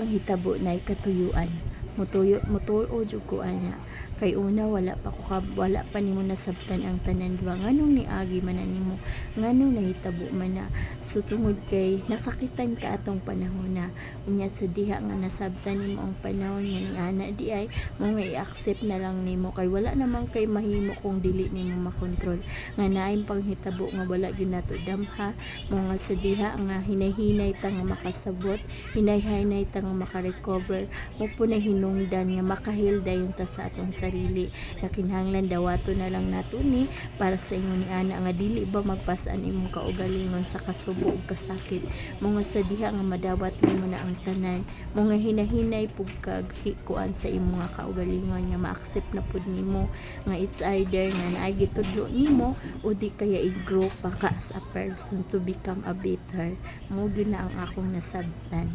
panghitabo na katuyuan. Mutuo jud ko ana. Kay una wala pa nimo nasabtan ang tanan diba. Nganong niagi man na nimo, nganong nahitabo man na. So tungod kay nasakitan ka atong panahon na. Unya sa diha nga nasabtan nimo ang panahon nga ni ana di ay mo nga i-accept na lang nimo kay wala namang kay mahimo kung dili nimo makontrol. Nga naay panghitabo nga wala gyud nato damha, mo nga sa diha nga hinay-hinay ta nga makasabot, hinay-hinay ta nga makarecover, mo po na hinungdan nga makahil dayon ta sa atong sarili. Nakinahanglan dawato na lang nato ni para sa ingon ni ana nga dili ba magpasan imong kaugalingon sa kasubo ug kasakit. Mo nga sa diha nga madawat nimo na ang tanan, mo nga hinahinay pug kag hikuan sa imong nga kaugalingon nga ma-accept na pud nimo nga it's either nga naay gitudlo nimo o di kaya i-grow pa ka as a person to become a better. Mo gyud na ang akong nasabtan.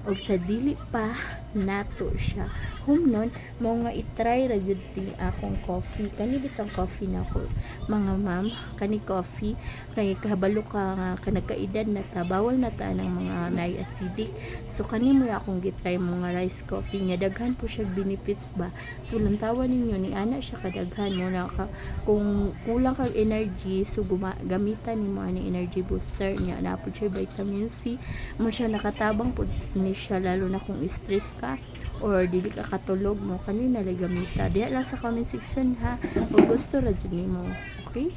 Og sa dili pa nato siya humnon, mo nga i-try ra gyud ti akong coffee. Kani bitang coffee nako mga ma'am, kani coffee kay kahabalo ka nga kanagkaedad na ta, bawal na ta ng mga nay acidic. So kani mo akong gitry mga rice coffee nga daghan po siya benefits ba. So lantawan ninyo ni ana siya kadaghan mo na kung kulang kag energy, so gamitan nimo ani energy booster niya na po siya vitamin C. Mo siya nakatabang pud ni siya lalo na kung stress ka or dili ka katulog mo kanina lang gamita. Diha lang sa comment section ha. Kung gusto ra jud nimo. Okay?